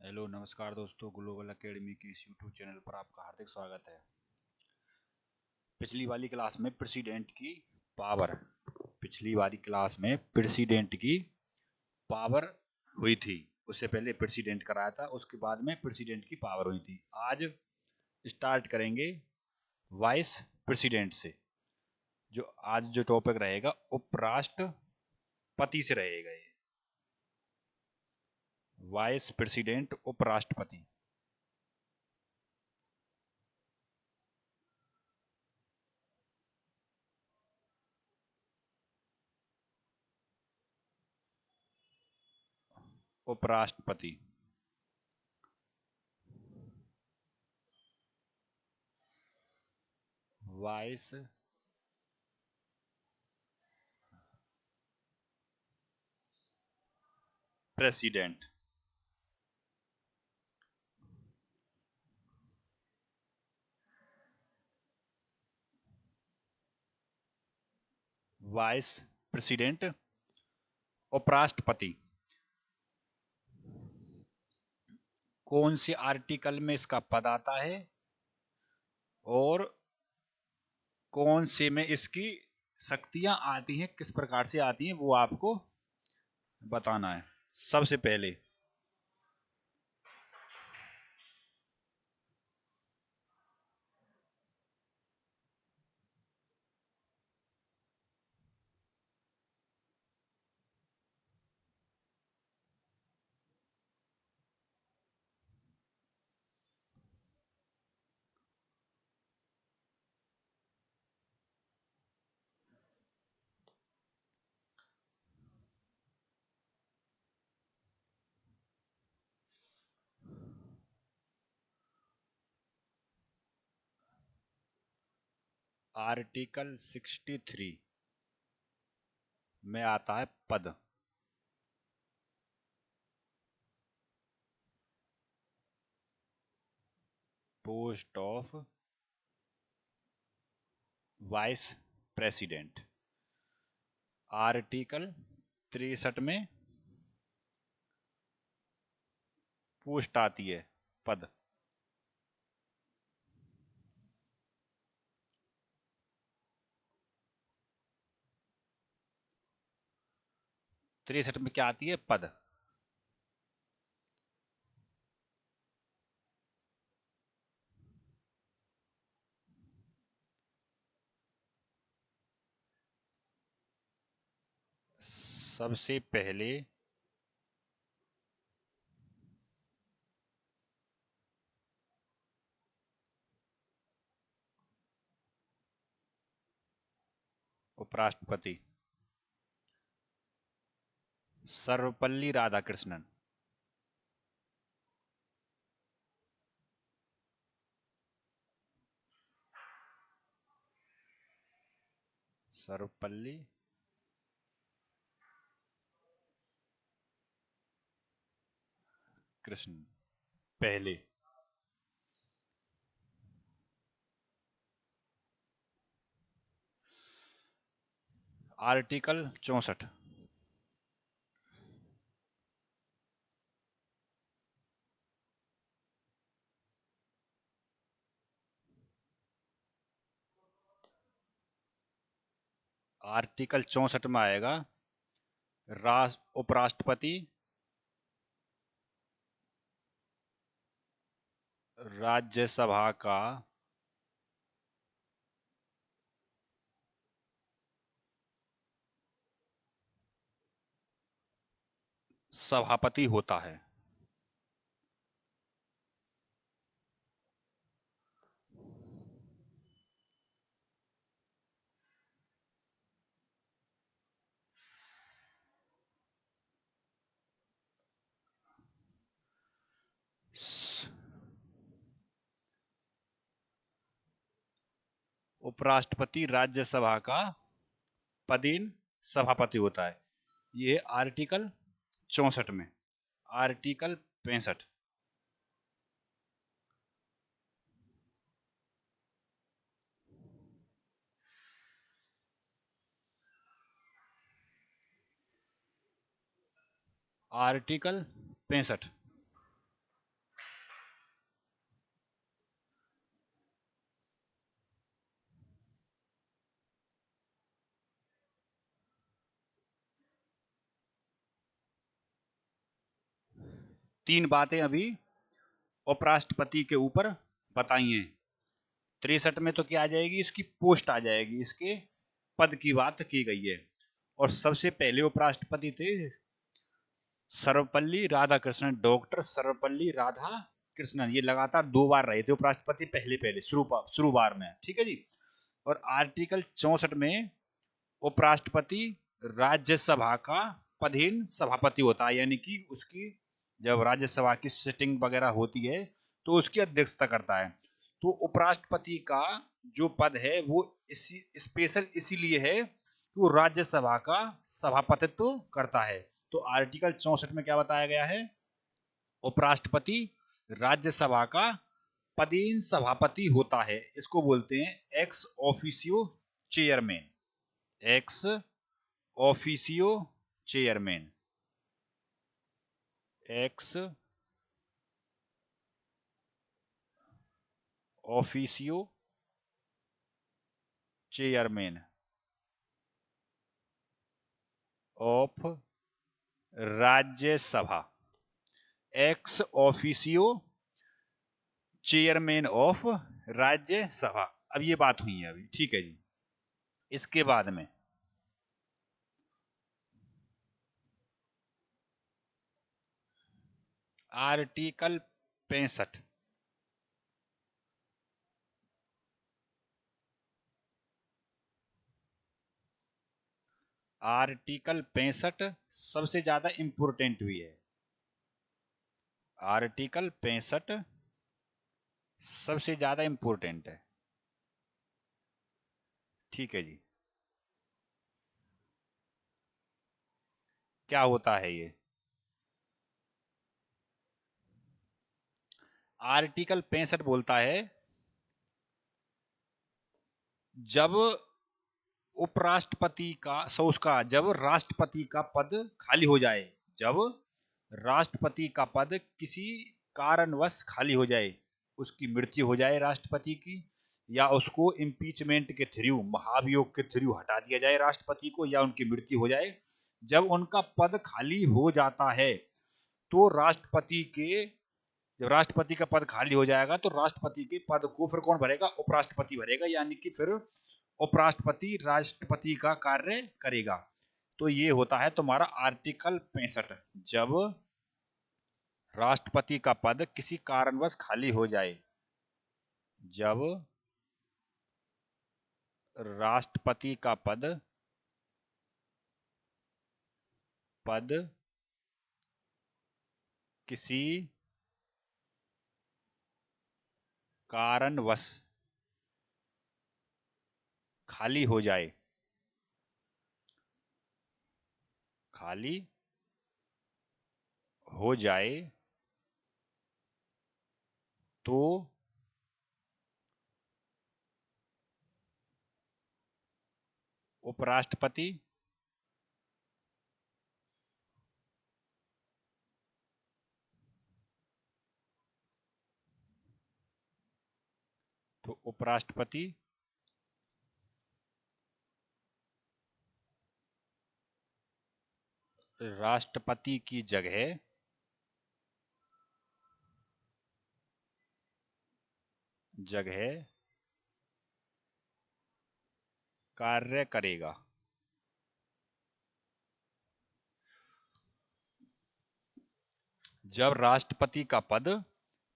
Hello नमस्कार दोस्तों, global academy के इस यूट्यूब चैनल पर आपका हार्दिक स्वागत है। पिछली वाली क्लास में प्रेसिडेंट की पावर पिछली वाली क्लास में प्रेसिडेंट की पावर हुई थी। उससे पहले प्रेसिडेंट कराया था, उसके बाद में प्रेसिडेंट की पावर हुई थी। आज स्टार्ट करेंगे वाइस प्रेसिडेंट से। जो आज जो टॉपिक रहेगा उपराष्ट्रपति से रहेगा। ये वाइस प्रेसिडेंट उपराष्ट्रपति। उपराष्ट्रपति वाइस प्रेसिडेंट। वाइस प्रेसिडेंट उपराष्ट्रपति कौन से आर्टिकल में इसका पद आता है और कौन से में इसकी शक्तियां आती हैं, किस प्रकार से आती हैं, वो आपको बताना है। सबसे पहले आर्टिकल 63 में आता है पद। Post of vice president. Article 63 में पोस्ट आती है, पद। 63 में क्या आती है? पद। सबसे पहले उपराष्ट्रपति सर्वपल्ली राधाकृष्णन। सर्वपल्ली कृष्ण पहले। आर्टिकल 64। आर्टिकल 64 में आएगा राष्ट्र उपराष्ट्रपति राज्यसभा का सभापति होता है। उपराष्ट्रपति राज्यसभा का पदेन सभापति होता है। ये आर्टिकल 64 में। आर्टिकल 65। आर्टिकल 65 3 बातें अभी उपराष्ट्रपति के ऊपर बताई हैं। 63 में तो क्या आ जाएगी, इसकी पोस्ट आ जाएगी, इसके पद की बात की गई है। और सबसे पहले उपराष्ट्रपति थे सर्वपल्ली राधाकृष्णन, डॉक्टर सर्वपल्ली राधाकृष्णन। ये लगातार 2 बार रहे थे उपराष्ट्रपति, पहले शुरू बार में, ठीक है जी। और आर्टिकल 64 में उपराष्ट्रपति राज्यसभा का पदहीन सभापति होता है, यानी कि उसकी जब राज्यसभा की सिटिंग वगैरह होती है तो उसकी अध्यक्षता करता है। तो उपराष्ट्रपति का जो पद है वो इसी स्पेशल इसीलिए है कि वो राज्यसभा का सभापतित्व करता है। तो आर्टिकल 64 में क्या बताया गया है, उपराष्ट्रपति राज्यसभा का पदहीन सभापति होता है। इसको बोलते हैं ex officio chairman, ex officio chairman, ex officio chairman of Rajya Sabha, ex officio chairman of Rajya Sabha. अब ये बात हुई है अभी, ठीक है जी। इसके बाद में आर्टिकल 65, आर्टिकल 65 सबसे ज्यादा इंपोर्टेंट भी है। आर्टिकल 65 सबसे ज्यादा इंपोर्टेंट है, ठीक है जी। क्या होता है ये आर्टिकल 65? बोलता है जब उपराष्ट्रपति का उसका जब राष्ट्रपति का पद खाली हो जाए, जब राष्ट्रपति का पद किसी कारणवश खाली हो जाए, उसकी मृत्यु हो जाए राष्ट्रपति की, या उसको इम्पीचमेंट के थ्रू, महाभियोग के थ्रू हटा दिया जाए राष्ट्रपति को, या उनकी मृत्यु हो जाए, जब उनका पद खाली हो जाता है तो राष्ट्रपति के जब राष्ट्रपति का पद खाली हो जाएगा तो राष्ट्रपति के पद को फिर कौन भरेगा, उपराष्ट्रपति भरेगा, यानी कि फिर उपराष्ट्रपति राष्ट्रपति का कार्य करेगा। तो ये होता है तुम्हारा आर्टिकल 65, जब राष्ट्रपति का पद किसी कारणवश खाली हो जाए, जब राष्ट्रपति का पद किसी कारणवश खाली हो जाए, खाली हो जाए तो उपराष्ट्रपति तो उपराष्ट्रपति राष्ट्रपति की जगह कार्य करेगा। जब राष्ट्रपति का पद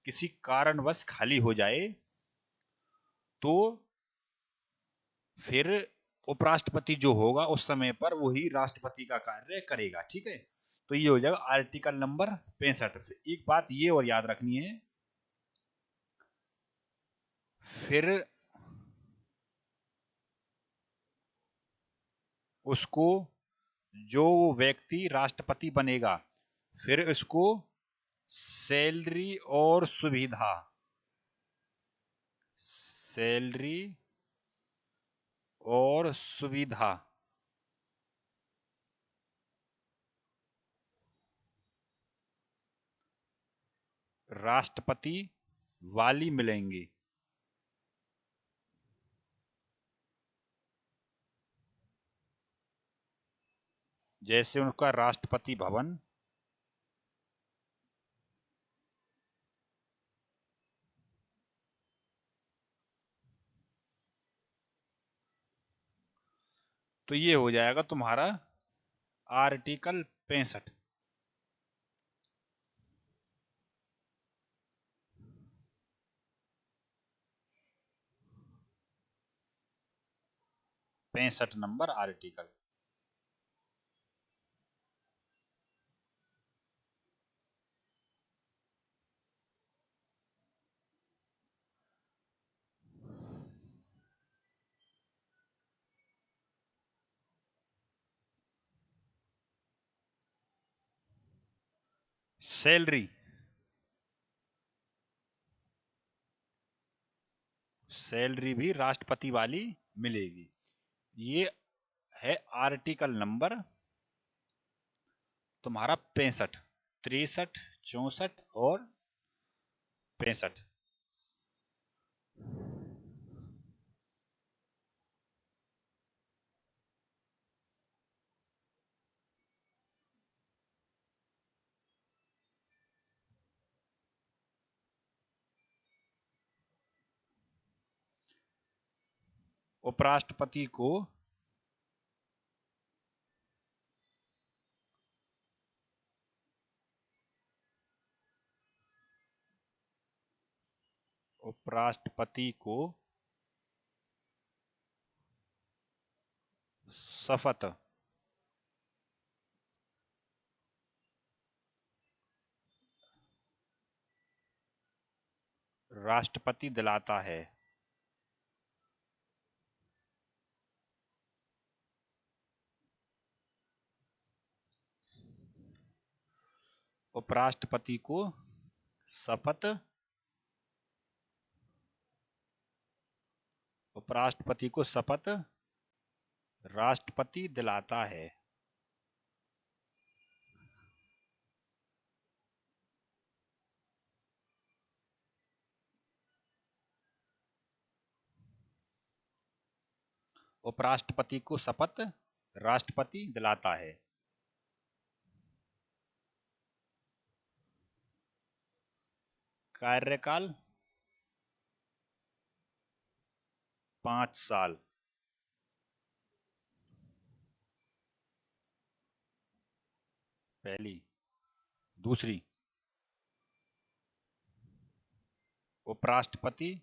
किसी कारणवश खाली हो जाए तो फिर उपराष्ट्रपति जो होगा उस समय पर वही राष्ट्रपति का कार्य करेगा, ठीक है। तो ये हो जाएगा आर्टिकल नंबर 65। एक बात ये और याद रखनी है, फिर उसको जो व्यक्ति राष्ट्रपति बनेगा फिर इसको सैलरी और सुविधा, सैलरी और सुविधा राष्ट्रपति वाली मिलेंगी। जैसे उनका राष्ट्रपति भवन, तो ये हो जाएगा तुम्हारा आर्टिकल 65। पैंसठ नंबर आर्टिकल। सैलरी, सैलरी भी राष्ट्रपति वाली मिलेगी। ये है आर्टिकल नंबर तुम्हारा 65, 63, 64 और 65। उपराष्ट्रपति को उपराष्ट्रपति को शपथ, राष्ट्रपति दिलाता है। उपराष्ट्रपति को शपथ, उपराष्ट्रपति को शपथ राष्ट्रपति दिलाता है। उपराष्ट्रपति को शपथ राष्ट्रपति दिलाता है। कार्यकाल 5 साल। पहली। दूसरी, उपराष्ट्रपति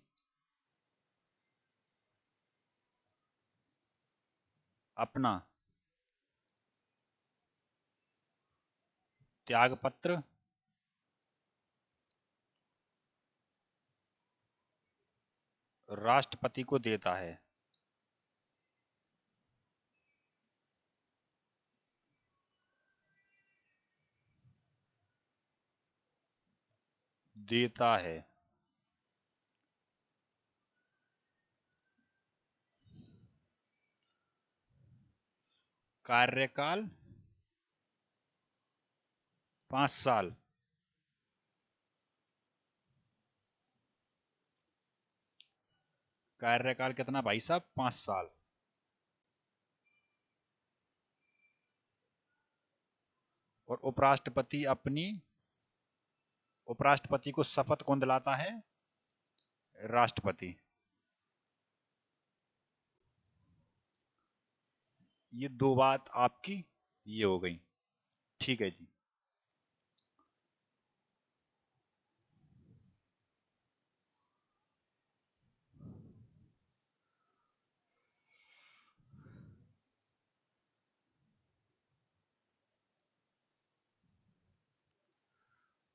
अपना त्यागपत्र राष्ट्रपति को देता है। देता है। कार्यकाल 5 साल। कार्यकाल कितना भाई साहब? 5 साल। और उपराष्ट्रपति को शपथ कौन दिलाता है? राष्ट्रपति। ये दो बात आपकी ये हो गई। ठीक है जी।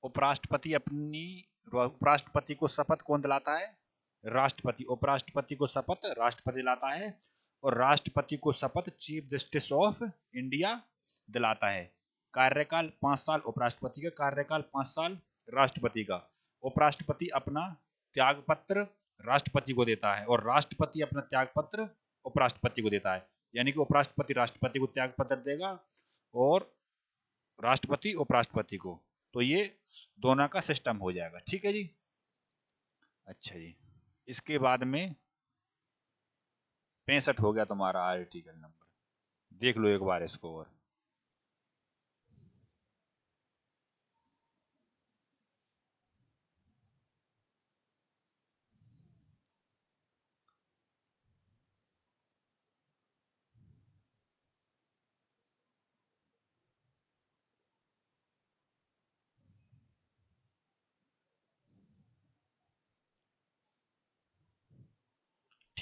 उपराष्ट्रपति को शपथ कौन दिलाता है? राष्ट्रपति। उपराष्ट्रपति को शपथ राष्ट्रपति दिलाता है। और राष्ट्रपति को शपथ चीफ जस्टिस ऑफ इंडिया दिलाता है। कार्यकाल 5 साल उपराष्ट्रपति का, कार्यकाल 5 साल राष्ट्रपति का। उपराष्ट्रपति अपना त्यागपत्र राष्ट्रपति को देता है और राष्ट्रपति अपना त्यागपत्र उपराष्ट्रपति को देता है। यानी कि उपराष्ट्रपति राष्ट्रपति को त्यागपत्र देगा और राष्ट्रपति उपराष्ट्रपति को। तो ये दोनों का सिस्टम हो जाएगा। ठीक है जी। अच्छा जी। इसके बाद में 65 हो गया तुम्हारा आर्टिकल नंबर। देख लो एक बार इसको। और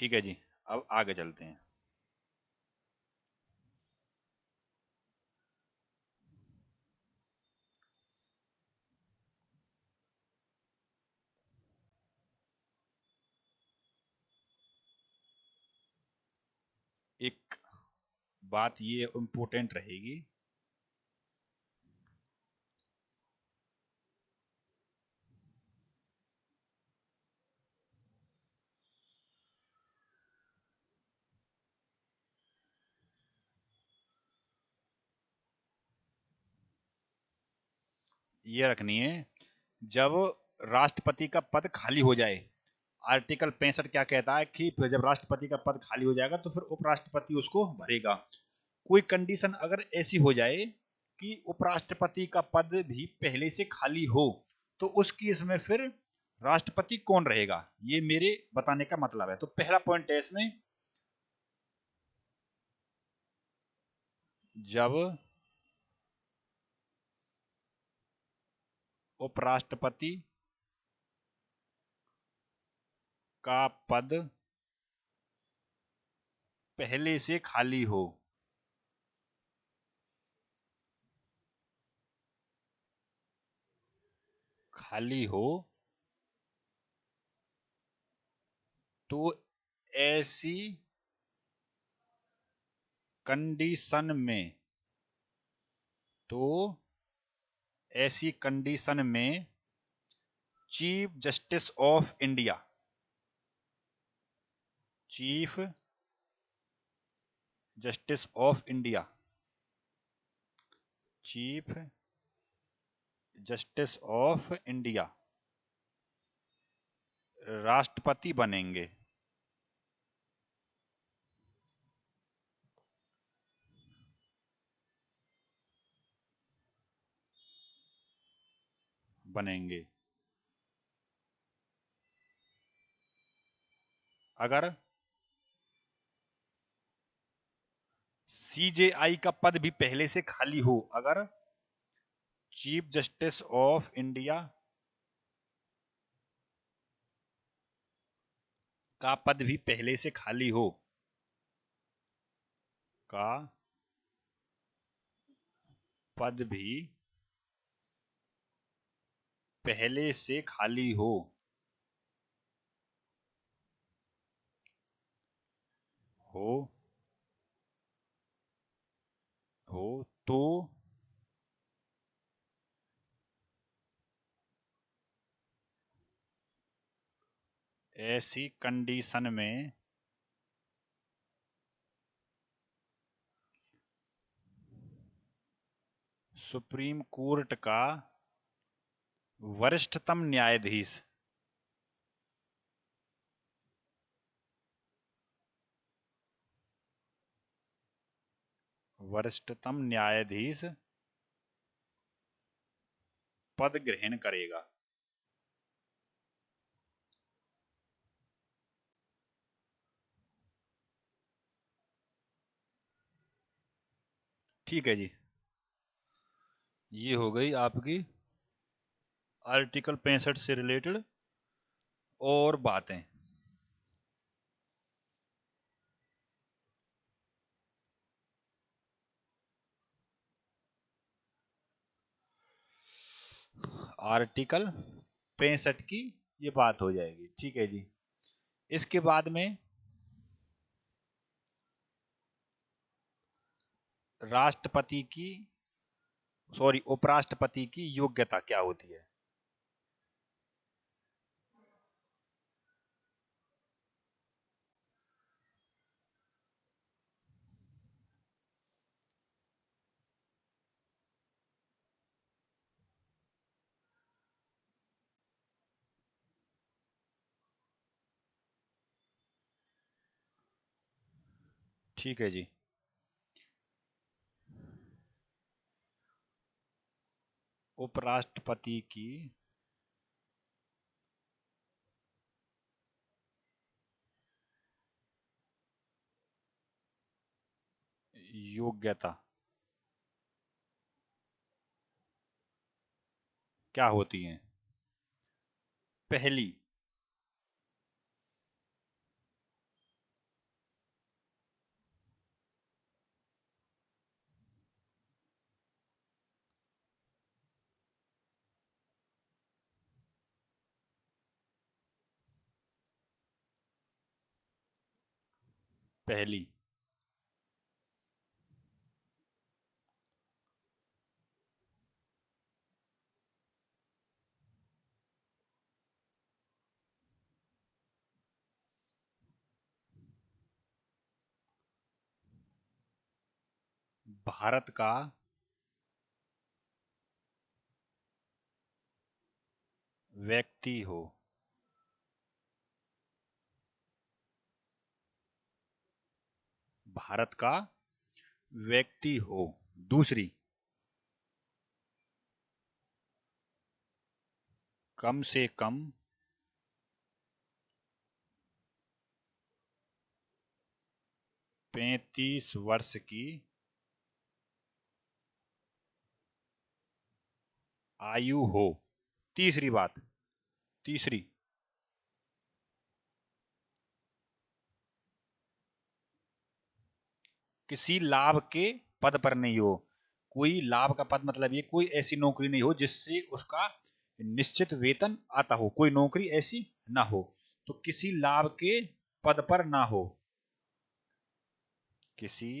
ठीक है जी, अब आगे चलते हैं। एक बात ये इम्पोर्टेंट रहेगी, ये रखनी है, जब राष्ट्रपति का पद खाली हो जाए, आर्टिकल 65 क्या कहता है कि जब राष्ट्रपति का पद खाली हो जाएगा तो फिर उपराष्ट्रपति उसको भरेगा। कोई कंडीशन अगर ऐसी हो जाए कि उपराष्ट्रपति का पद भी पहले से खाली हो, तो उस केस में फिर राष्ट्रपति कौन रहेगा, ये मेरे बताने का मतलब है। तो पहला पॉइंट है इसमें, जब उपराष्ट्रपति का पद पहले से खाली हो, खाली हो, तो ऐसी कंडीशन में, तो ऐसी कंडीशन में chief justice of India, chief justice of India, chief justice of India राष्ट्रपति बनेंगे। बनेंगे अगर सीजेआई का पद भी पहले से खाली हो, अगर चीफ जस्टिस ऑफ इंडिया का पद भी पहले से खाली हो, का पद भी पहले से खाली हो हो तो ऐसी कंडीशन में सुप्रीम कोर्ट का वरिष्ठतम न्यायाधीश, वरिष्ठतम न्यायाधीश पद ग्रहण करेगा। ठीक है जी, ये हो गई आपकी आर्टिकल 65 से रिलेटेड और बातें। आर्टिकल 65 की ये बात हो जाएगी। ठीक है जी, इसके बाद में राष्ट्रपति की, सॉरी, उपराष्ट्रपति की योग्यता क्या होती है। ठीक है जी, उपराष्ट्रपति की योग्यता क्या होती है। पहली, पहली। भारत का व्यक्ति हो। भारत का व्यक्ति हो। दूसरी, कम से कम 35 वर्ष की आयु हो। तीसरी बात, तीसरी, किसी लाभ के पद पर नहीं हो। कोई लाभ का पद मतलब ये कोई ऐसी नौकरी नहीं हो जिससे उसका निश्चित वेतन आता हो। कोई नौकरी ऐसी ना हो। तो किसी लाभ के पद पर ना हो। किसी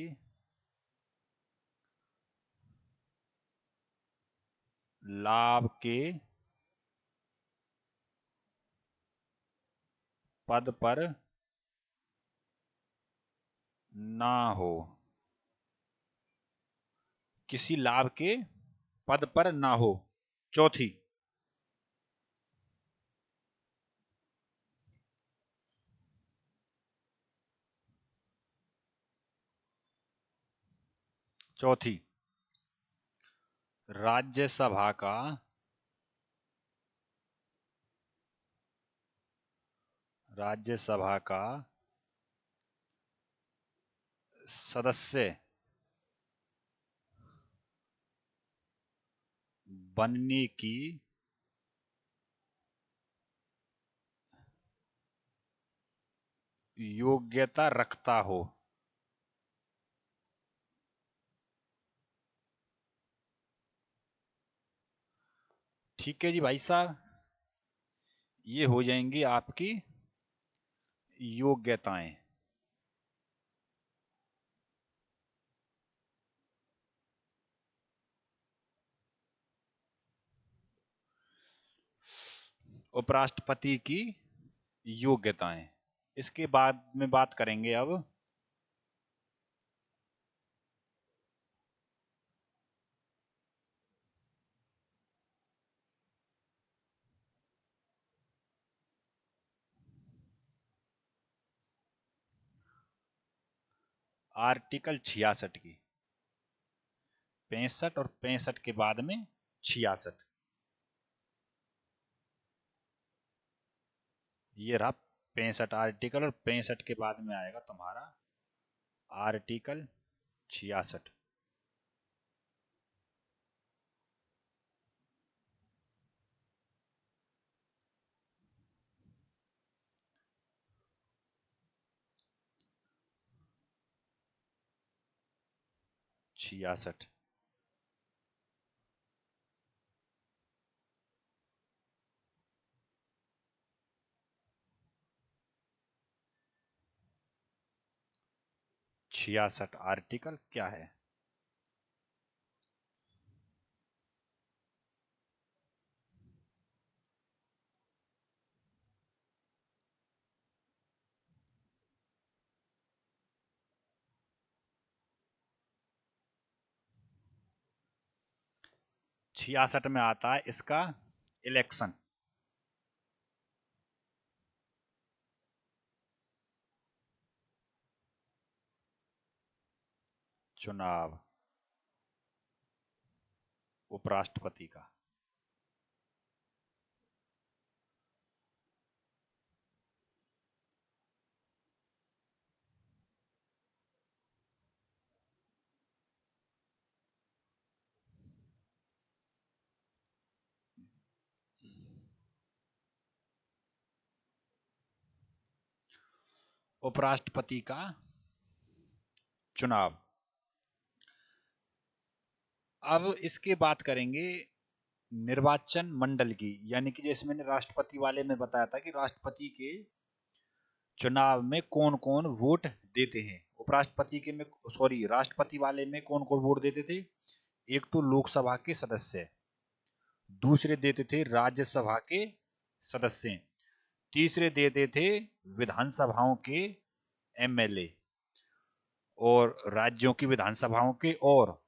लाभ के पद पर ना हो। किसी लाभ के पद पर ना हो। चौथी, चौथी, राज्यसभा का राज्यसभा का सदस्य बनने की योग्यता रखता हो। ठीक है जी भाई साहब, ये हो जाएंगी आपकी योग्यताएं। उपराष्ट्रपति की योग्यताएं। इसके बाद में बात करेंगे अब आर्टिकल 66 की। 65 और 65 के बाद में 66। ये रहा 65 आर्टिकल, और 65 के बाद में आएगा तुम्हारा आर्टिकल 66। 66। 66 आर्टिकल क्या है? छियासठ में आता है इसका इलेक्शन। चुनाव उपराष्ट्रपति का। उपराष्ट्रपति का चुनाव। अब इसके बात करेंगे निर्वाचन मंडल की, यानी कि जैसे मैंने राष्ट्रपति वाले में बताया था कि राष्ट्रपति के चुनाव में कौन कौन वोट देते हैं? उपराष्ट्रपति के में, सॉरी, राष्ट्रपति वाले में कौन कौन वोट देते थे? एक तो लोकसभा के सदस्य, दूसरे देते थे राज्यसभा के सदस्य, तीसरे देते थे विधानसभाओं के एमएलए और राज्यों की विधानसभाओं के, और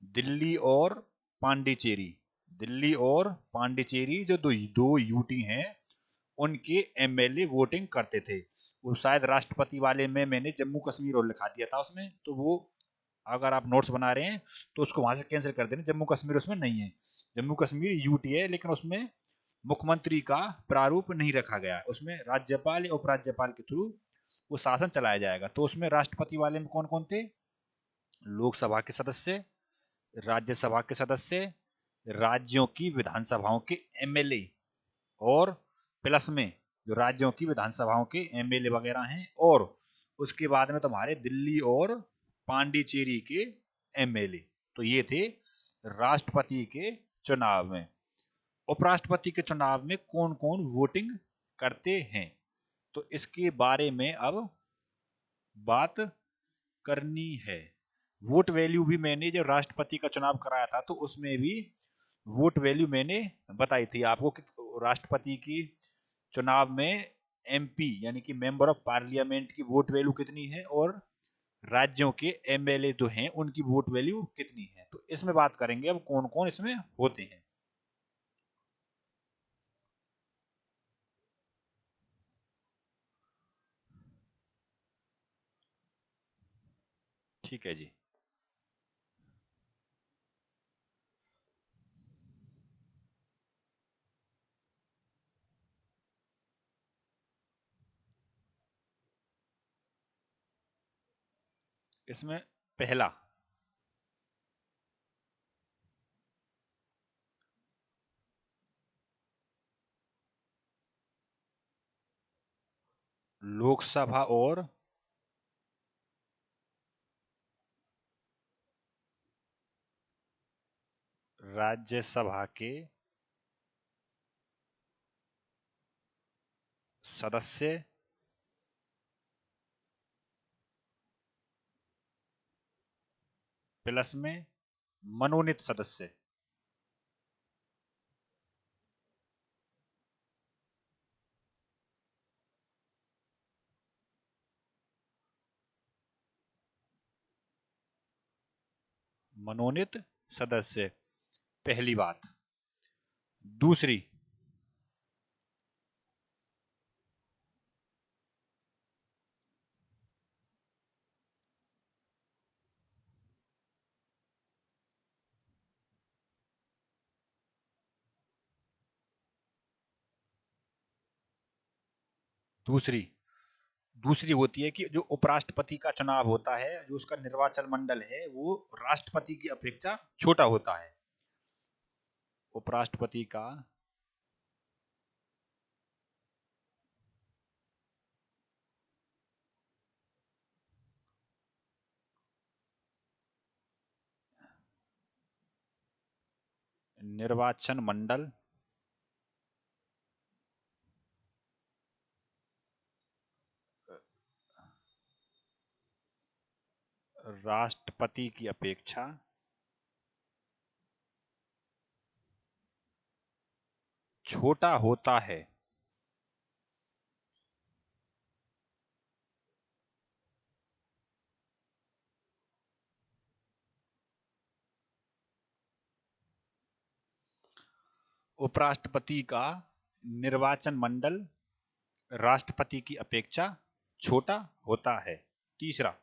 दिल्ली और पांडिचेरी, दिल्ली और पांडिचेरी जो दो यूटी हैं उनके एमएलए वोटिंग करते थे। वो शायद राष्ट्रपति वाले में मैंने जम्मू कश्मीर और लिखा दिया था उसमें, तो वो अगर आप नोट्स बना रहे हैं तो उसको वहां से कैंसिल कर देना, जम्मू कश्मीर उसमें नहीं है। जम्मू कश्मीर यूटी है, लेकिन उसमें मुख्यमंत्री का प्रारूप नहीं रखा गया, उसमें राज्यपाल या उपराज्यपाल के थ्रू वो शासन चलाया जाएगा। तो उसमें राष्ट्रपति वाले में कौन कौन थे? लोकसभा के सदस्य, राज्यसभा के सदस्य, राज्यों की विधानसभाओं के एमएलए, और प्लस में जो राज्यों की विधानसभाओं के एमएलए वगैरह हैं, और उसके बाद में तुम्हारे दिल्ली और पांडिचेरी के एमएलए। तो ये थे राष्ट्रपति के चुनाव में। उपराष्ट्रपति के चुनाव में कौन कौन वोटिंग करते हैं, तो इसके बारे में अब बात करनी है। वोट वैल्यू भी मैंने जब राष्ट्रपति का चुनाव कराया था तो उसमें भी वोट वैल्यू मैंने बताई थी आपको कि राष्ट्रपति की चुनाव में एमपी यानी कि मेंबर ऑफ पार्लियामेंट की वोट वैल्यू कितनी है और राज्यों के एमएलए जो हैं उनकी वोट वैल्यू कितनी है। तो इसमें बात करेंगे अब कौन कौन इसमें होते हैं। ठीक है जी। इसमें पहला लोकसभा और राज्यसभा के सदस्य प्लस में मनोनीत सदस्य। मनोनीत सदस्य, पहली बात। दूसरी, दूसरी दूसरी होती है कि जो उपराष्ट्रपति का चुनाव होता है, जो उसका निर्वाचन मंडल है वो राष्ट्रपति की अपेक्षा छोटा होता है। उपराष्ट्रपति का निर्वाचन मंडल राष्ट्रपति की अपेक्षा छोटा होता है। उपराष्ट्रपति का निर्वाचन मंडल राष्ट्रपति की अपेक्षा छोटा होता है। तीसरा,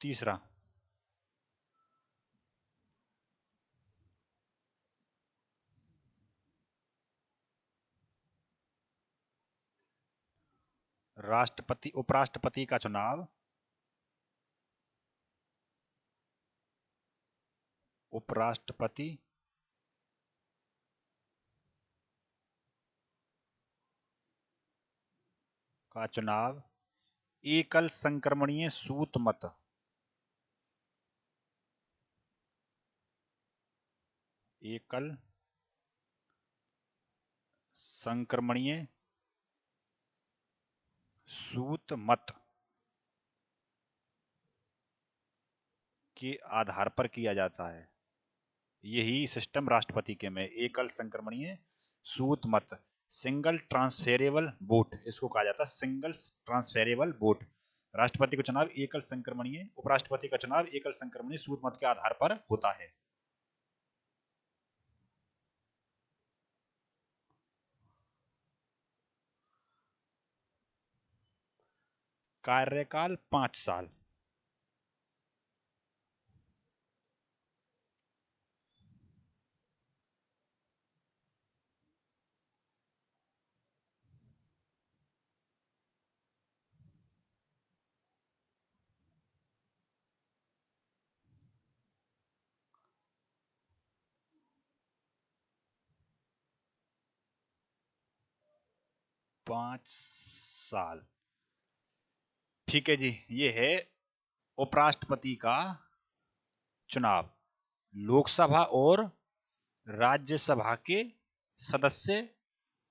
तीसरा, राष्ट्रपति उपराष्ट्रपति का चुनाव उपराष्ट्रपति का चुनाव एकल संक्रमणीय सूत मत एकल संक्रमणीय सूत मत के आधार पर किया जाता है। यही सिस्टम राष्ट्रपति के में एकल संक्रमणीय सूत मत, सिंगल ट्रांसफेरेबल वोट, इसको कहा जाता है सिंगल ट्रांसफेरेबल वोट। राष्ट्रपति का चुनाव एकल संक्रमणीय, उपराष्ट्रपति का चुनाव एकल संक्रमणीय सूत मत के आधार पर होता है। कार्यकाल 5 साल। पांच साल, ठीक है जी। ये है उपराष्ट्रपति का चुनाव। लोकसभा और राज्यसभा के सदस्य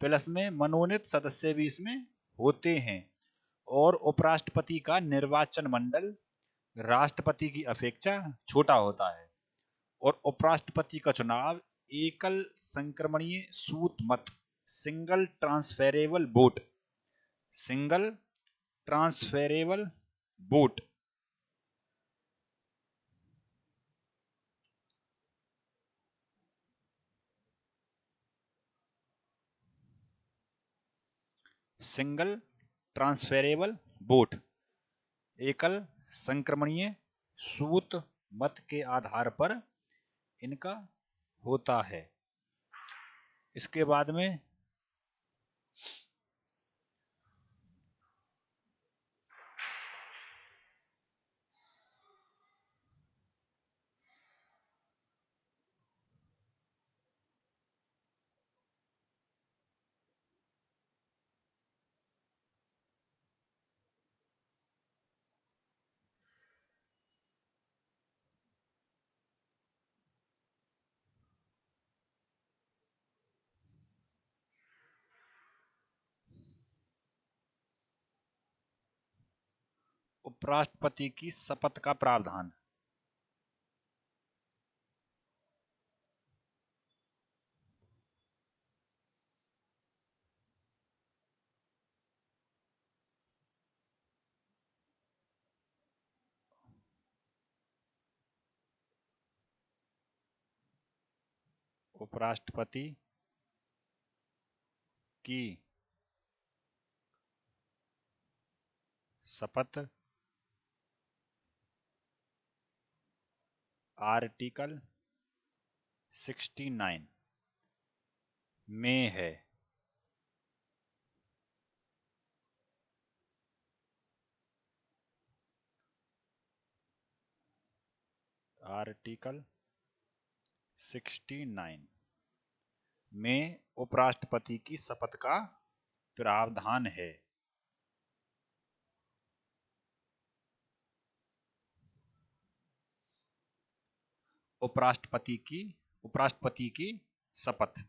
प्लस में मनोनीत सदस्य भी इसमें होते हैं। और उपराष्ट्रपति का निर्वाचन मंडल राष्ट्रपति की अपेक्षा छोटा होता है। और उपराष्ट्रपति का चुनाव एकल संक्रमणीय सूत मत, single transferable vote, single transferable vote single transferable vote, एकल संक्रमणीय सूत मत के आधार पर इनका होता है। इसके बाद में उपराष्ट्रपति की शपथ का प्रावधान। उपराष्ट्रपति की शपथ आर्टिकल 69 में है। आर्टिकल 69 में उपराष्ट्रपति की शपथ का प्रावधान है। उपराष्ट्रपति की शपथ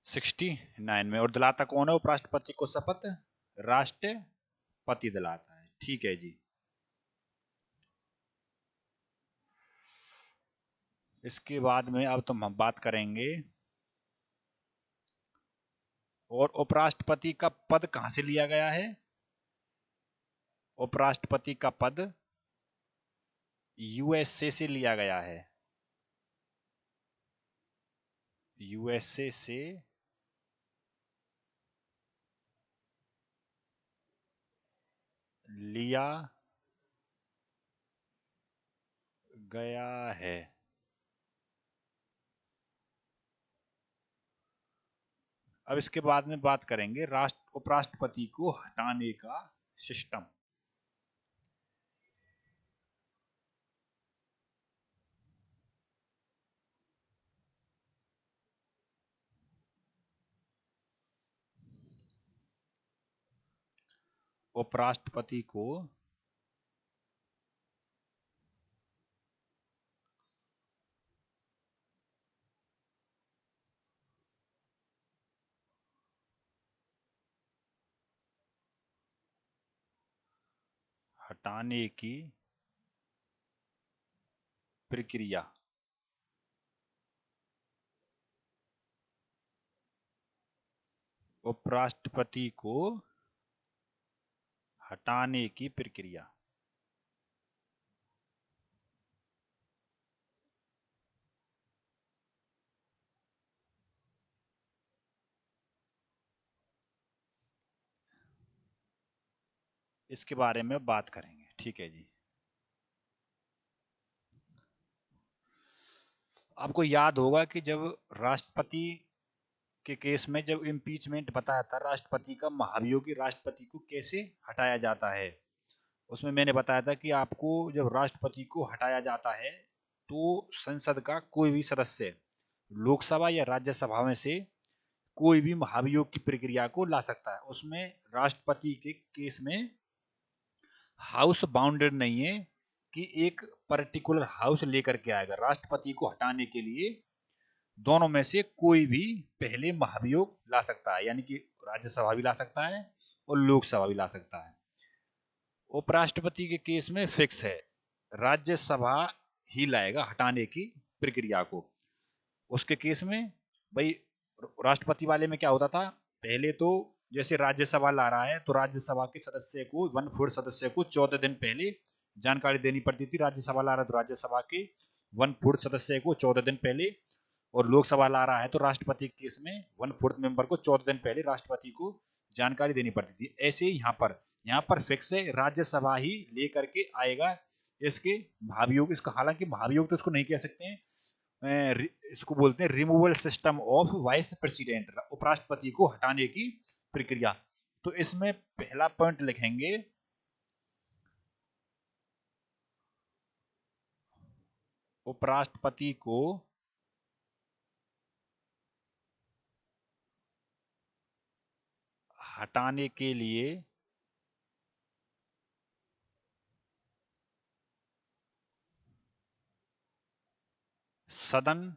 69 में। और दिलाता कौन है उपराष्ट्रपति को शपथ? राष्ट्रपति दिलाता है। ठीक है जी। इसके बाद में अब तो हम बात करेंगे और उपराष्ट्रपति का पद कहां से लिया गया है। उपराष्ट्रपति का पद यूएसए से लिया गया है। यूएसए से लिया गया है। अब इसके बाद में बात करेंगे उपराष्ट्रपति को हटाने का सिस्टम। उपराष्ट्रपति को हटाने की प्रक्रिया। उपराष्ट्रपति को हटाने की प्रक्रिया। इसके बारे में बात करेंगे, ठीक है जी। आपको याद होगा कि जब राष्ट्रपति के केस में जब इम्पीचमेंट बताया था राष्ट्रपति का, महाभियोगी राष्ट्रपति को कैसे हटाया जाता है, उसमें मैंने बताया था कि आपको जब राष्ट्रपति को हटाया जाता है तो संसद का कोई भी सदस्य लोकसभा या राज्यसभा में से कोई भी महाभियोग की प्रक्रिया को ला सकता है। उसमें राष्ट्रपति के केस में हाउस बाउंडेड नहीं है कि एक पर्टिकुलर हाउस लेकर के आएगा। राष्ट्रपति को हटाने के लिए दोनों में से कोई भी पहले महाभियोग ला सकता है, यानी कि राज्यसभा भी ला सकता है और लोकसभा भी ला सकता है। उपराष्ट्रपति के केस में फिक्स है, राज्यसभा ही लाएगा हटाने की प्रक्रिया को। उसके केस में भाई राष्ट्रपति वाले में क्या होता था, पहले तो जैसे राज्यसभा ला रहा है तो राज्यसभा के सदस्य को 1/4 सदस्य को 14 दिन पहले जानकारी देनी पड़ती थी। राज्यसभा ला रहा है तो राज्यसभा के 1/4 सदस्य को 14 दिन पहले, और लोकसभा ला रहा है तो राष्ट्रपति के केस में 1/4 मेंबर को 14 दिन पहले राष्ट्रपति को जानकारी देनी पड़ती थी। ऐसे ही यहाँ पर फिक्स है, राज्यसभा ही लेकर के आएगा इसके महाभियोग। इसका हालांकि महाभियोग तो इसको नहीं कह सकते हैं, इसको बोलते हैं removal system of vice president, उपराष्ट्रपति को हटाने की प्रक्रिया। तो इसमें पहला पॉइंट लिखेंगे उपराष्ट्रपति को हटाने के लिए सदन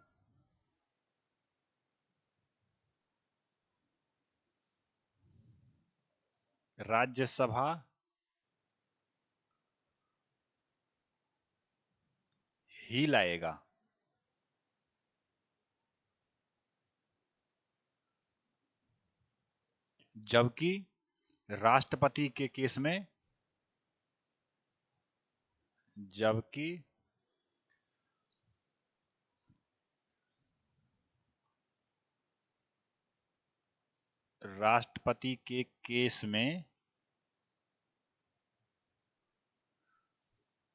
राज्यसभा ही लाएगा। जबकि राष्ट्रपति के केस में जबकि राष्ट्रपति के केस में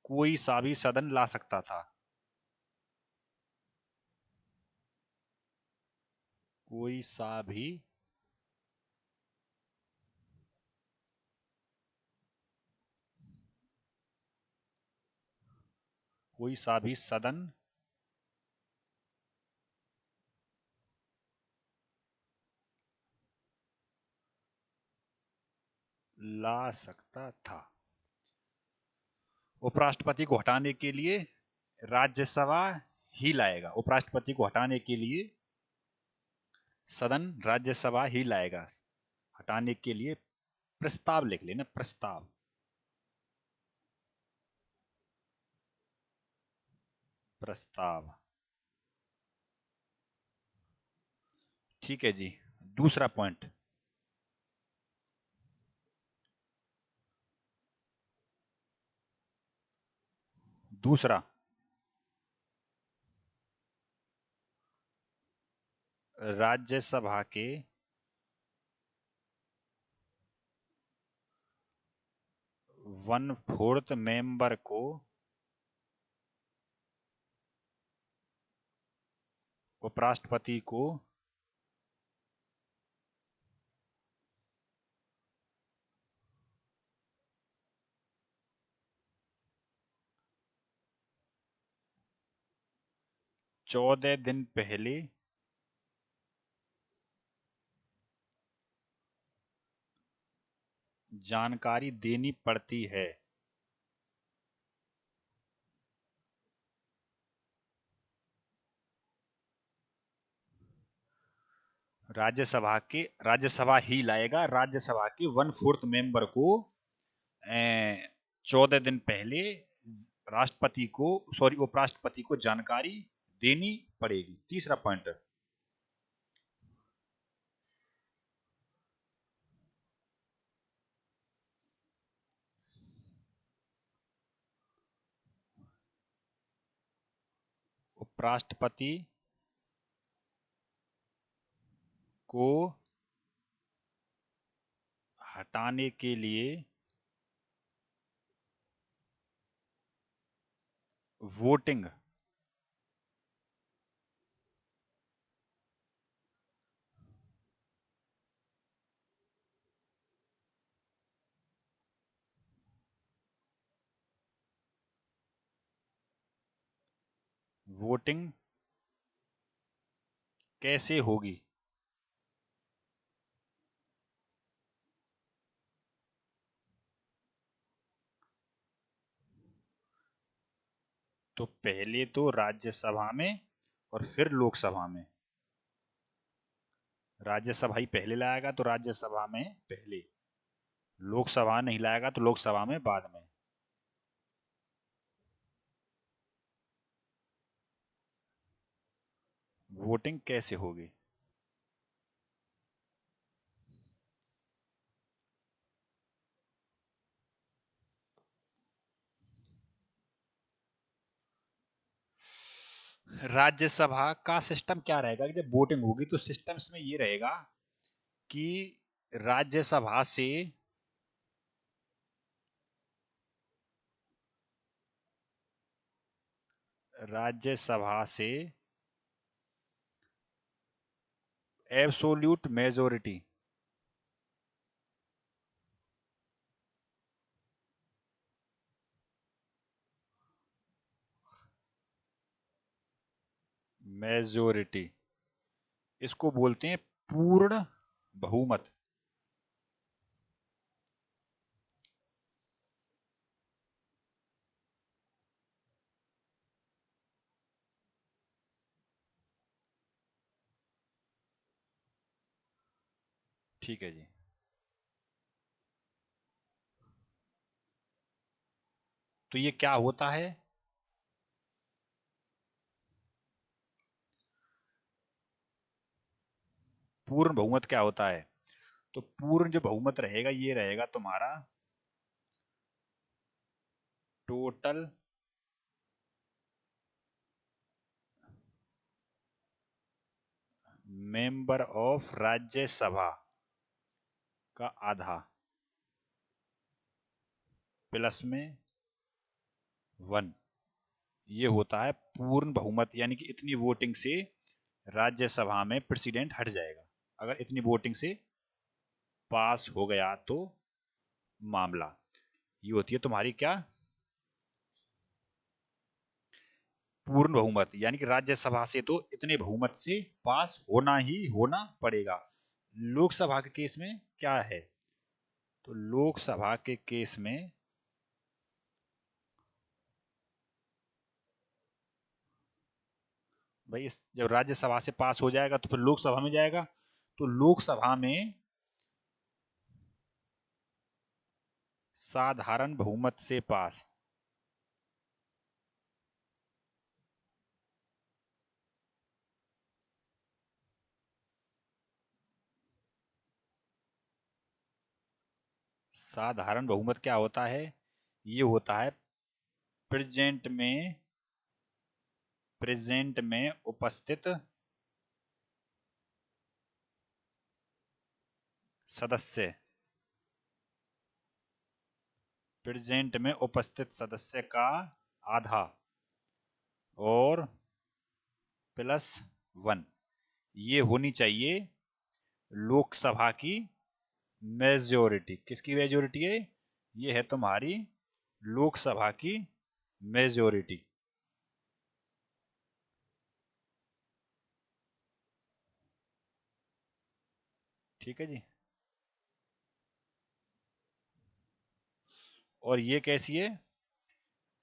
कोई सा भी सदन ला सकता था। कोई सा भी सदन ला सकता था। उपराष्ट्रपति को हटाने के लिए राज्यसभा ही लाएगा। उपराष्ट्रपति को हटाने के लिए सदन राज्यसभा ही लाएगा। हटाने के लिए प्रस्ताव लिख लेना, प्रस्ताव। प्रस्ताव, ठीक है जी। दूसरा पॉइंट, दूसरा राज्यसभा के 1/4 मेंबर को उपराष्ट्रपति को चौदह दिन पहले जानकारी देनी पड़ती है। राज्यसभा ही लाएगा। राज्यसभा के 1/4 मेंबर को 14 दिन पहले राष्ट्रपति को उपराष्ट्रपति को जानकारी देनी पड़ेगी। तीसरा पॉइंट, उपराष्ट्रपति को हटाने के लिए वोटिंग वोटिंग कैसे होगी? तो पहले तो राज्यसभा में और फिर लोकसभा में। राज्यसभा ही पहले लाएगा तो राज्यसभा में पहले, लोकसभा नहीं लाएगा तो लोकसभा में बाद में। वोटिंग कैसे होगी? राज्यसभा का सिस्टम क्या रहेगा कि जब वोटिंग होगी तो सिस्टम इसमें ये रहेगा कि राज्यसभा से राज्यसभा से एब्सोल्यूट मेजोरिटी मेजोरिटी इसको बोलते हैं पूर्ण बहुमत। ठीक है जी। तो ये क्या होता है? पूर्ण बहुमत क्या होता है? तो पूर्ण जो बहुमत रहेगा ये रहेगा तुम्हारा टोटल मेंबर ऑफ राज्यसभा का आधा प्लस में 1। ये होता है पूर्ण बहुमत, यानी कि इतनी वोटिंग से राज्यसभा में प्रेसिडेंट हट जाएगा। अगर इतनी वोटिंग से पास हो गया तो मामला, ये होती है तुम्हारी क्या? पूर्ण बहुमत, यानी कि राज्यसभा से तो इतने बहुमत से पास होना ही होना पड़ेगा। लोकसभा के केस में क्या है? तो लोकसभा के केस में भाई जब राज्यसभा से पास हो जाएगा तो फिर लोकसभा में जाएगा। तो लोकसभा में साधारण बहुमत से पास। साधारण बहुमत क्या होता है? ये होता है प्रेजेंट में उपस्थित सदस्य, प्रेजेंट में उपस्थित सदस्य का आधा और +1। ये होनी चाहिए लोकसभा की मेजोरिटी। किसकी मेजोरिटी है? ये है तुम्हारी लोकसभा की मेजोरिटी। ठीक है जी। और ये कैसी है,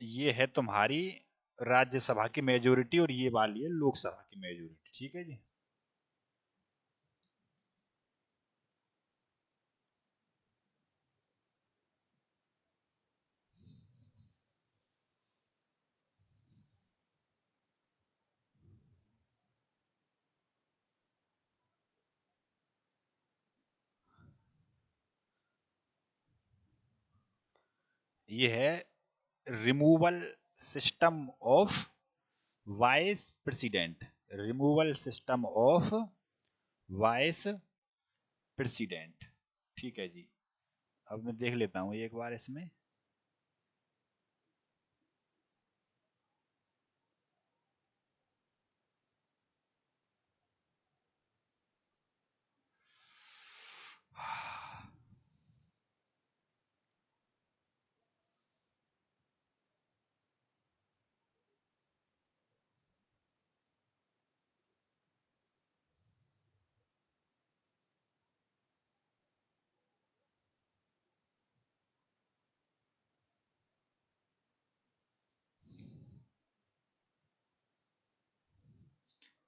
ये है तुम्हारी राज्यसभा की मेजोरिटी और ये वाली है लोकसभा की मेजोरिटी। ठीक है जी। ये है removal system of vice president, removal system of vice president. ठीक है जी। अब मैं देख लेता हूँ एक बार इसमें।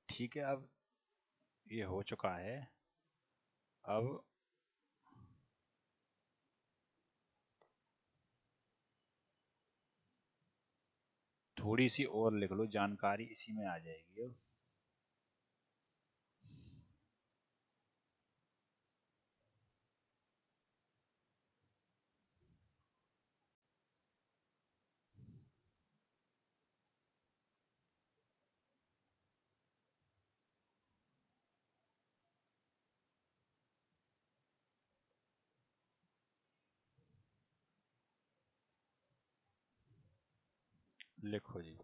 ठीक है, अब ये हो चुका है। अब थोड़ी सी और लिख लो, जानकारी इसी में आ जाएगी। अब लिखो जी।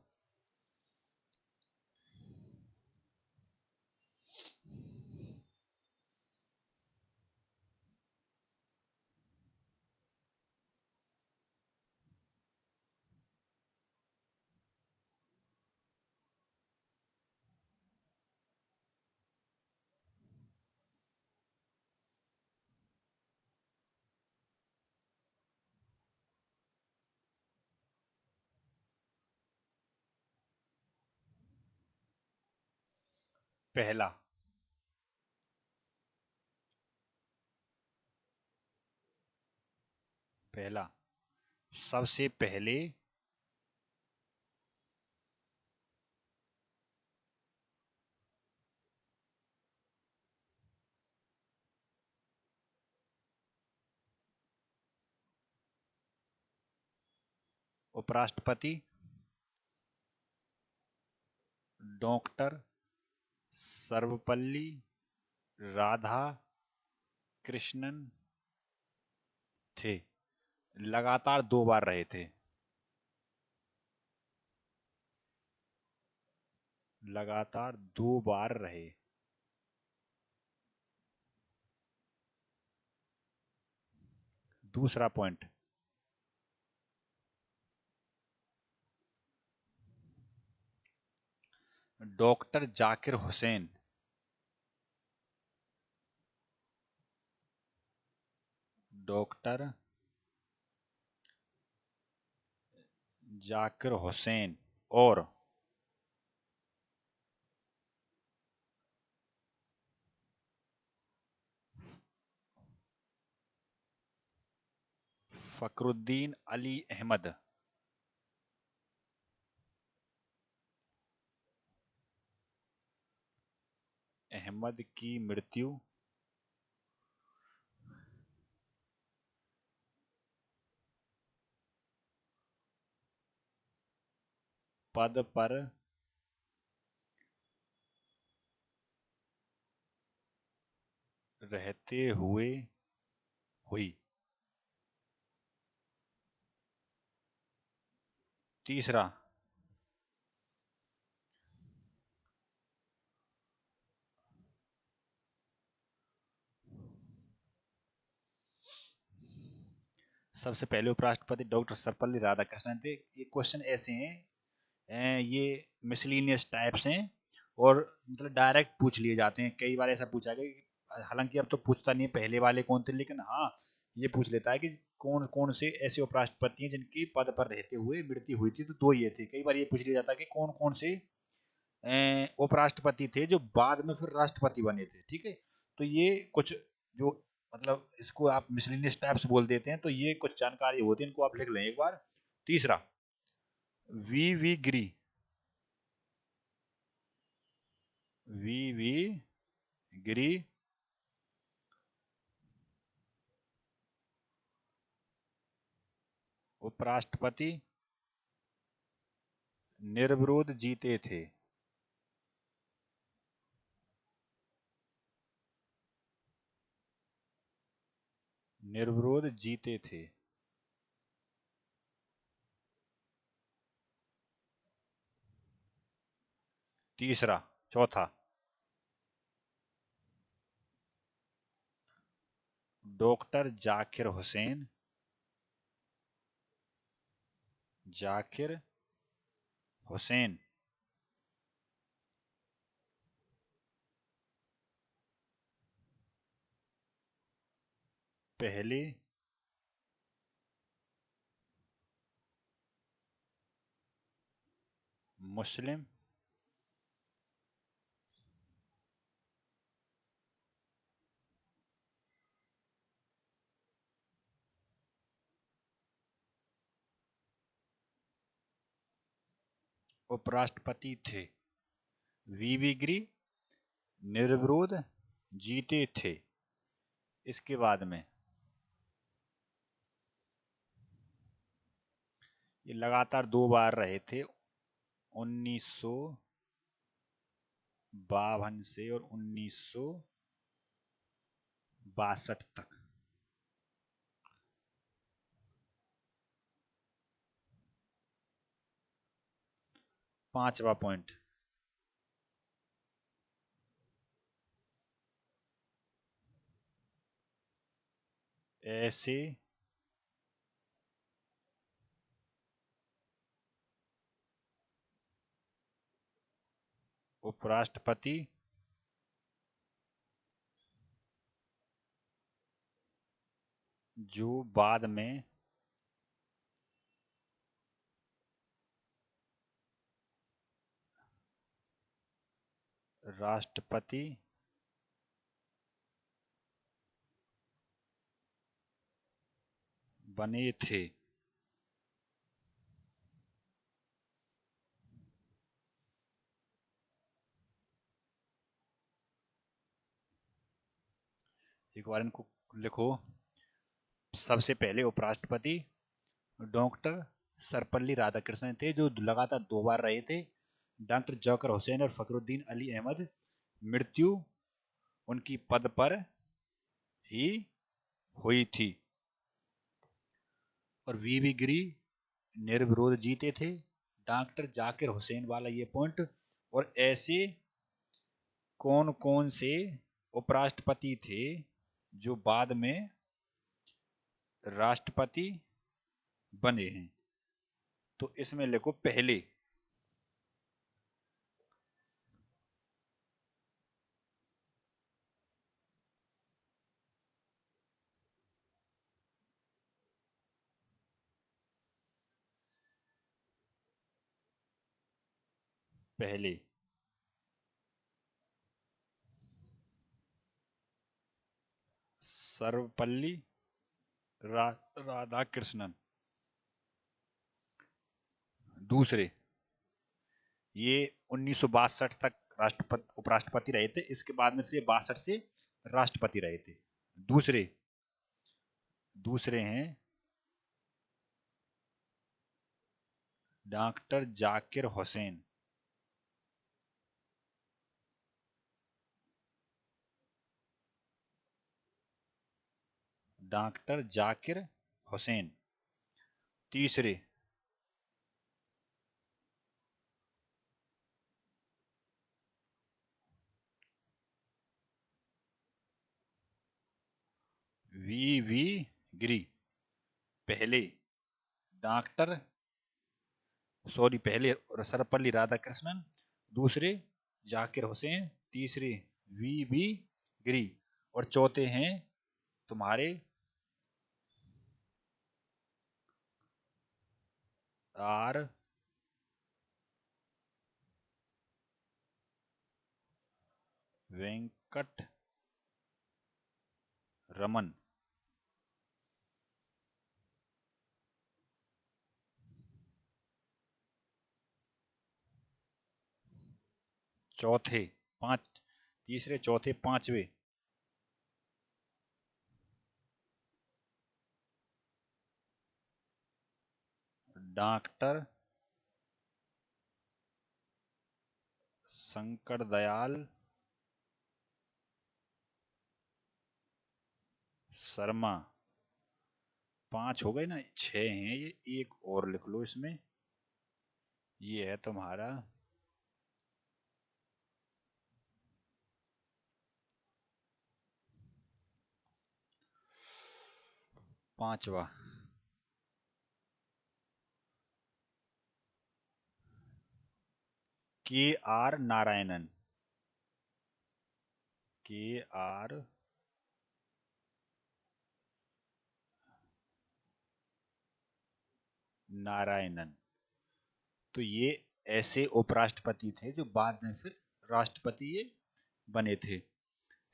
पहला, पहला, सबसे पहले उपराष्ट्रपति डॉक्टर सर्वपल्ली राधा कृष्णन थे। लगातार 2 बार रहे थे। लगातार 2 बार रहे। दूसरा point, doctor Zakir Hussain, doctor Zakir Hussain और फकरुद्दीन अली अहमद, अहमद की मृत्यु पद पर रहते हुए हुई। तीसरा, सबसे पहले उपराष्ट्रपति डॉक्टर सर्वपल्ली राधाकृष्णन थे। ये क्वेश्चन ऐसे हैं, ये मिसलिनियस टाइप्स हैं और मतलब डायरेक्ट पूछ लिए जाते हैं। कई बार ऐसा पूछा गया, हालांकि अब तो पूछता नहीं है पहले वाले कौन थे, लेकिन हाँ ये पूछ लेता है कि कौन कौन से ऐसे उपराष्ट्रपति हैं जिनके पद पर रहते हुए मृत्यु हुई थी, तो दो ये थे। कई बार ये पूछ लिया जाता है कि कौन कौन से उपराष्ट्रपति थे जो बाद में फिर राष्ट्रपति बने थे, ठीक है। तो ये कुछ जो मतलब इसको आप मिसलिनियस टाइप्स बोल देते हैं, तो ये कुछ जानकारी होती है, इनको आप लिख लें एक बार। तीसरा, वी गिरी, वी गिरी उपराष्ट्रपति निर्विरोध जीते थे। निर्विरोध जीते थे। तीसरा, चौथा, डॉक्टर जाकिर हुसैन, जाकिर हुसैन पहले मुस्लिम उपराष्ट्रपति थे। वी गिरी निर्विरोध जीते थे। इसके बाद में ये लगातार 2 बार रहे थे, 1952 से और 1962 तक। पांचवा पॉइंट, ऐसे उपराष्ट्रपति जो बाद में राष्ट्रपति बने थे। एक बार इनको लिखो। सबसे पहले उपराष्ट्रपति डॉक्टर सर्वपल्ली राधाकृष्णन थे, जो लगातार 2 बार रहे थे। डॉक्टर जाकिर हुसैन और फखरुद्दीन अली अहमद मृत्यु उनकी पद पर ही हुई थी। और वी गिरी निर्विरोध जीते थे। डॉक्टर जाकिर हुसैन वाला ये पॉइंट। और ऐसे कौन कौन से उपराष्ट्रपति थे जो बाद में राष्ट्रपति बने हैं। तो इसमें लिखो पहले, पहले सर्वपल्ली राधाकृष्णन। दूसरे, ये 1962 तक राष्ट्रपति उपराष्ट्रपति रहे थे। इसके बाद में फिर 62 से राष्ट्रपति रहे थे। दूसरे दूसरे हैं डॉक्टर जाकिर हुसैन। डॉक्टर जाकिर हुसैन। तीसरे वी गिरी। पहले डॉक्टर पहले सर्वपल्ली राधाकृष्णन, दूसरे जाकिर हुसैन, तीसरे वी गिरी, और चौथे हैं तुम्हारे आर वेंकट रमन। चौथे, पांच, तीसरे चौथे पांचवे। डॉक्टर शंकर दयाल शर्मा। पांच हो गए ना, छह हैं ये, एक और लिख लो इसमें। ये है तुम्हारा पांचवा। के आर नारायणन। के आर नारायणन। तो ये ऐसे उपराष्ट्रपति थे जो बाद में फिर राष्ट्रपति ये बने थे।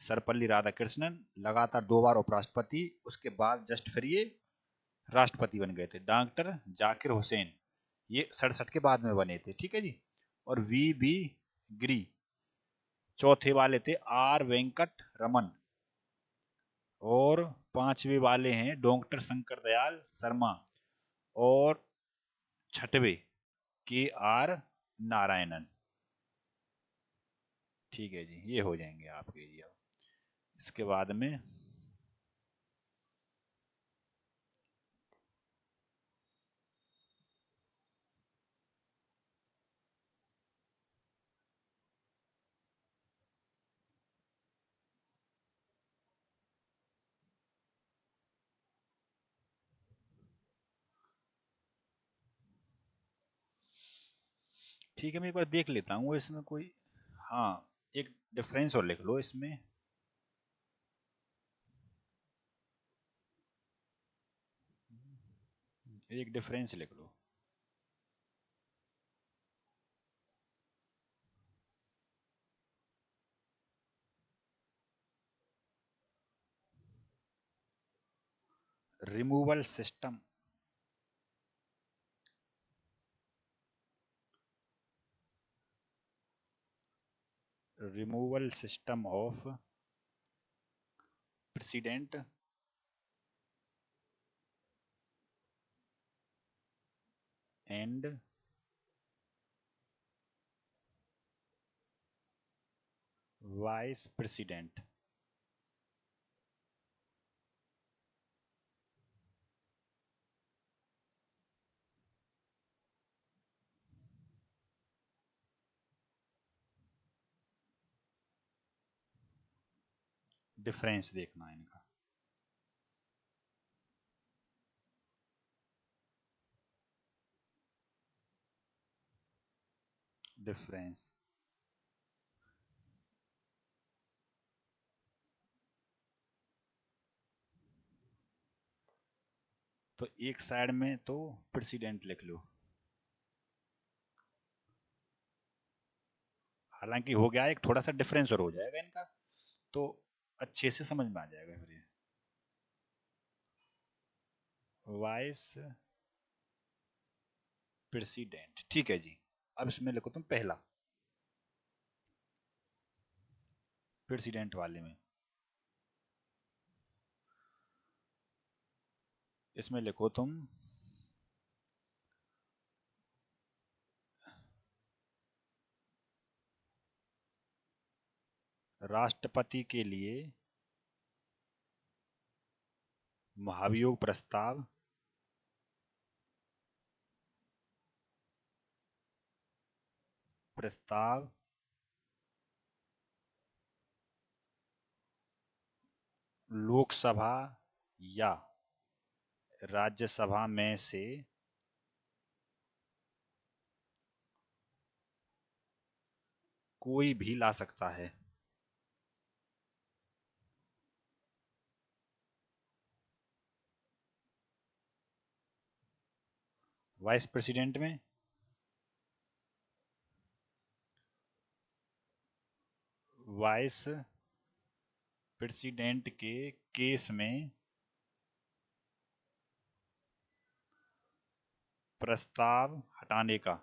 सर्वपल्ली राधाकृष्णन लगातार 2 बार उपराष्ट्रपति, उसके बाद जस्ट फिर ये राष्ट्रपति बन गए थे। डॉक्टर जाकिर हुसैन ये 67 के बाद में बने थे, ठीक है जी। और वी बी गिरी चौथे वाले थे। आर वेंकट रमन और पांचवे वाले हैं डॉक्टर शंकर दयाल शर्मा और छठवे के आर नारायणन। ठीक है जी, ये हो जाएंगे आपके ये। इसके बाद में ठीक है, मैं एक बार देख लेता हूँ इसमें कोई। हाँ, एक डिफरेंस और लिख लो इसमें। एक डिफरेंस लिख लो। Removal system. Removal system of president and vice president. Difference देखना है इनका। डिफरेंस। तो एक साइड में तो प्रेसिडेंट लिख लो। हालांकि हो गया, एक थोड़ा सा डिफरेंस और हो जाएगा इनका, तो अच्छे से समझ में आ जाएगा फिर ये। वाइस प्रेसिडेंट, ठीक है जी। अब इसमें लिखो तुम पहला प्रेसिडेंट वाले में। इसमें लिखो तुम राष्ट्रपति के लिए महाभियोग प्रस्ताव प्रस्ताव लोकसभा या राज्यसभा में से कोई भी ला सकता है। वाइस प्रेसिडेंट में वाइस प्रेसिडेंट के केस में प्रस्ताव हटाने का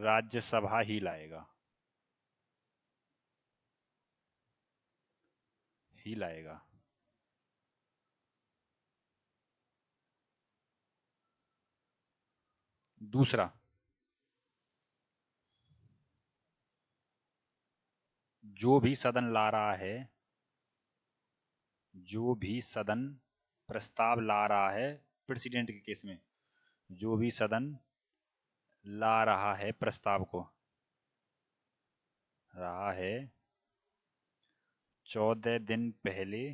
राज्यसभा ही लाएगा। दूसरा, जो भी सदन ला रहा है, जो भी सदन प्रस्ताव ला रहा है प्रेसिडेंट के केस में, जो भी सदन ला रहा है प्रस्ताव को, रहा है 14 दिन पहले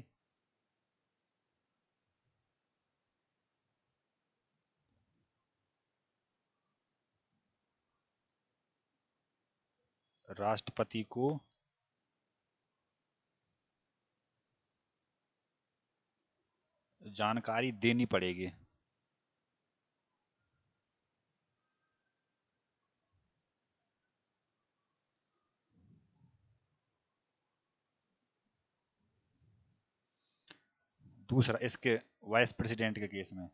राष्ट्रपति को जानकारी देनी पड़ेगी। दूसरा, इसके वाइस प्रेसिडेंट के केस में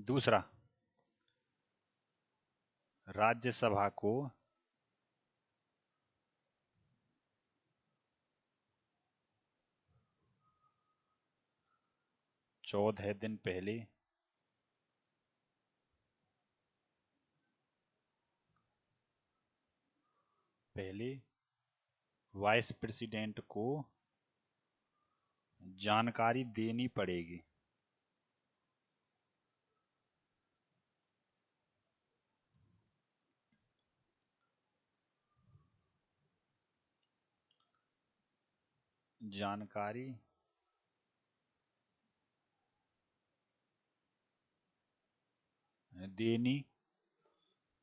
दूसरा, राज्यसभा को 14 दिन पहले वाइस प्रेसिडेंट को जानकारी देनी पड़ेगी। जानकारी देनी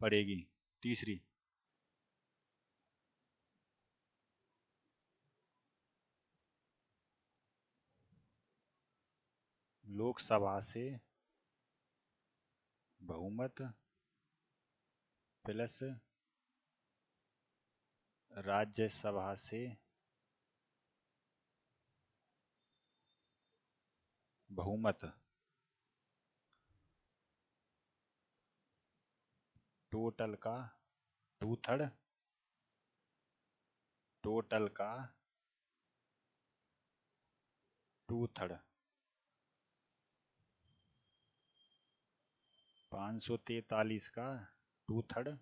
पड़ेगी। तीसरी, लोकसभा से बहुमत प्लस राज्यसभा से बहुमत टोटल का टू थर्ड, टोटल का टू थर्ड 543 का टू थर्ड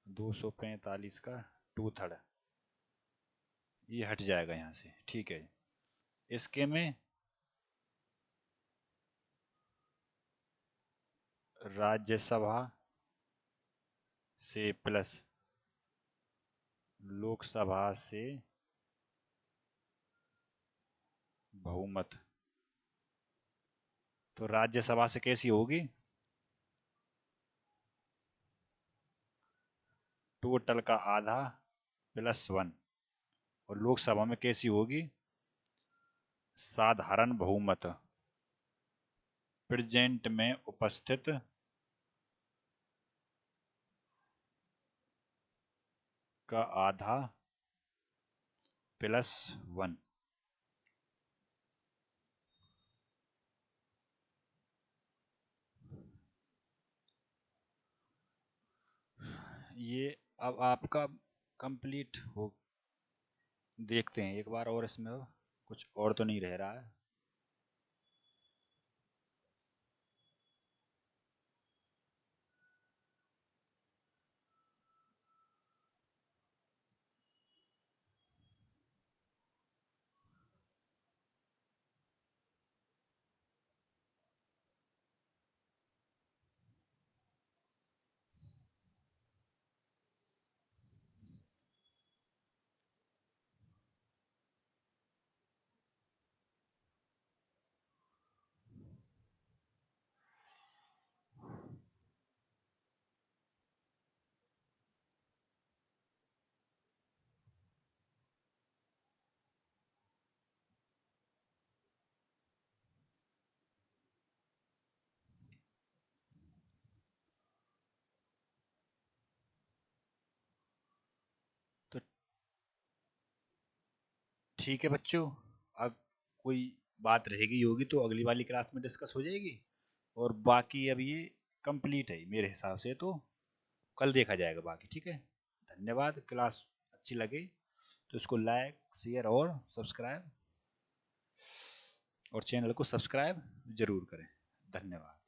245 का टू थर्ड, ये हट जाएगा यहाँ से। ठीक है, इसके में राज्यसभा से प्लस लोकसभा से बहुमत, तो राज्यसभा से कैसी होगी? टोटल का आधा प्लस 1। और लोकसभा में कैसी होगी? साधारण बहुमत, प्रेजेंट में उपस्थित का आधा प्लस 1। ये अब आपका कंप्लीट हो, देखते हैं एक बार और इसमें कुछ और तो नहीं रह रहा है। ठीक है बच्चों, अब कोई बात रहेगी होगी तो अगली वाली क्लास में डिस्कस हो जाएगी, और बाकी अब ये कंप्लीट है मेरे हिसाब से, तो कल देखा जाएगा बाकी। ठीक है, धन्यवाद। क्लास अच्छी लगे तो इसको लाइक, शेयर और सब्सक्राइब, और चैनल को सब्सक्राइब जरूर करें। धन्यवाद।